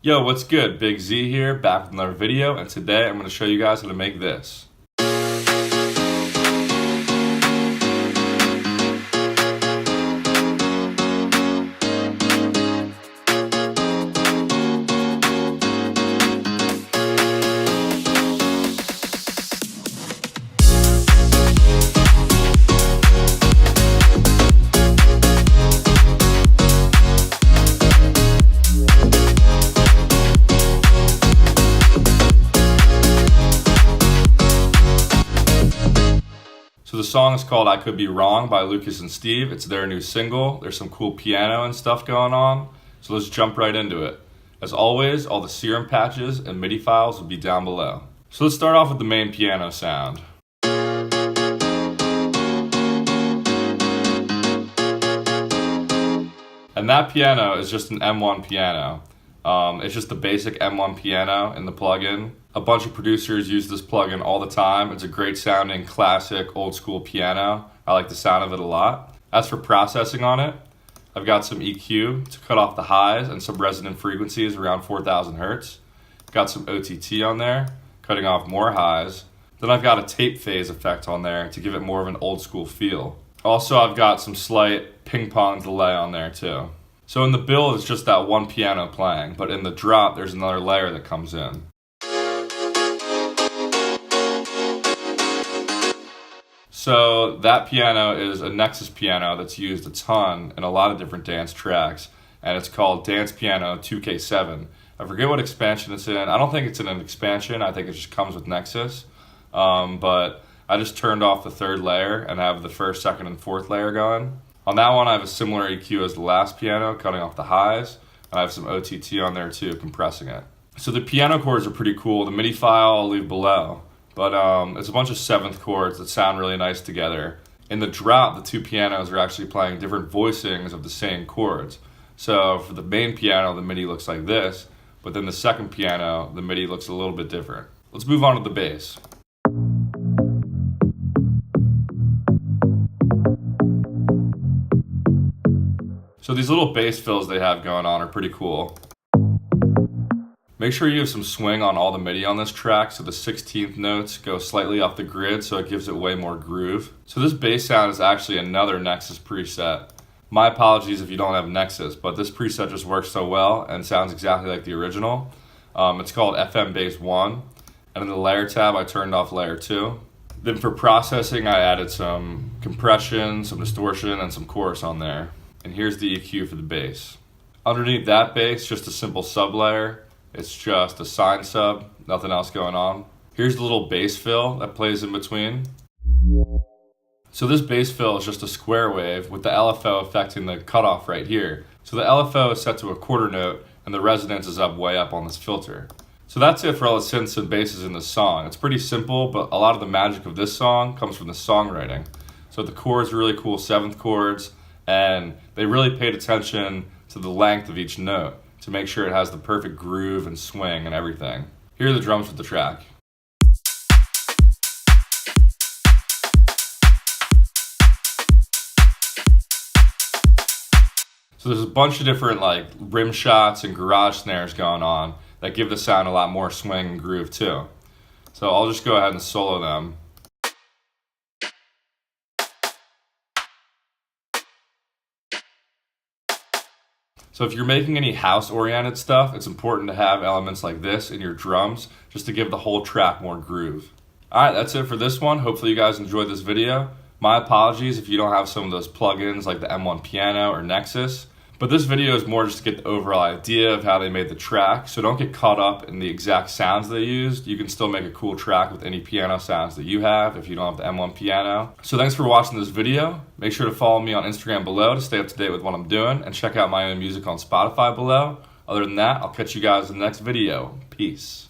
Yo, what's good? Big Z here, back with another video, and today I'm going to show you guys how to make this. So the song is called I Could Be Wrong by Lucas and Steve. It's their new single. There's some cool piano and stuff going on. So let's jump right into it. As always, all the serum patches and MIDI files will be down below. So let's start off with the main piano sound. And that piano is just an M1 piano. It's just the basic M1 piano in the plugin. A bunch of producers use this plugin all the time. It's a great sounding, classic, old school piano. I like the sound of it a lot. As for processing on it, I've got some EQ to cut off the highs and some resonant frequencies around 4,000 hertz. Got some OTT on there, cutting off more highs. Then I've got a tape phase effect on there to give it more of an old school feel. Also, I've got some slight ping pong delay on there too. So in the build, it's just that one piano playing, but in the drop, there's another layer that comes in. So that piano is a Nexus piano that's used a ton in a lot of different dance tracks, and it's called Dance Piano 2K7. I forget what expansion it's in. I don't think it's in an expansion. I think it just comes with Nexus. But I just turned off the third layer and have the first, second, and fourth layer going. On that one, I have a similar EQ as the last piano, cutting off the highs, and I have some OTT on there too, compressing it. So the piano chords are pretty cool. The MIDI file I'll leave below. But it's a bunch of seventh chords that sound really nice together. In the drop, the two pianos are actually playing different voicings of the same chords. So for the main piano, the MIDI looks like this, but then the second piano, the MIDI looks a little bit different. Let's move on to the bass. So these little bass fills they have going on are pretty cool. Make sure you have some swing on all the MIDI on this track so the 16th notes go slightly off the grid so it gives it way more groove. So this bass sound is actually another Nexus preset. My apologies if you don't have Nexus, but this preset just works so well and sounds exactly like the original. It's called FM Bass 1, and in the layer tab I turned off layer 2. Then for processing I added some compression, some distortion, and some chorus on there. And here's the EQ for the bass. Underneath that bass, just a simple sub layer. It's just a sine sub, nothing else going on. Here's the little bass fill that plays in between. So this bass fill is just a square wave with the LFO affecting the cutoff right here. So the LFO is set to a quarter note and the resonance is up way up on this filter. So that's it for all the synths and basses in this song. It's pretty simple, but a lot of the magic of this song comes from the songwriting. So the chords are really cool, seventh chords, and they really paid attention to the length of each note to make sure it has the perfect groove and swing and everything. Here are the drums for the track. So there's a bunch of different like rim shots and garage snares going on that give the sound a lot more swing and groove too. So I'll just go ahead and solo them. So if you're making any house-oriented stuff, it's important to have elements like this in your drums just to give the whole track more groove. Alright, that's it for this one. Hopefully you guys enjoyed this video. My apologies if you don't have some of those plugins like the M1 Piano or Nexus. But this video is more just to get the overall idea of how they made the track, so don't get caught up in the exact sounds they used. You can still make a cool track with any piano sounds that you have if you don't have the M1 Piano. So thanks for watching this video. Make sure to follow me on Instagram below to stay up to date with what I'm doing, and check out my own music on Spotify below. Other than that, I'll catch you guys in the next video. Peace.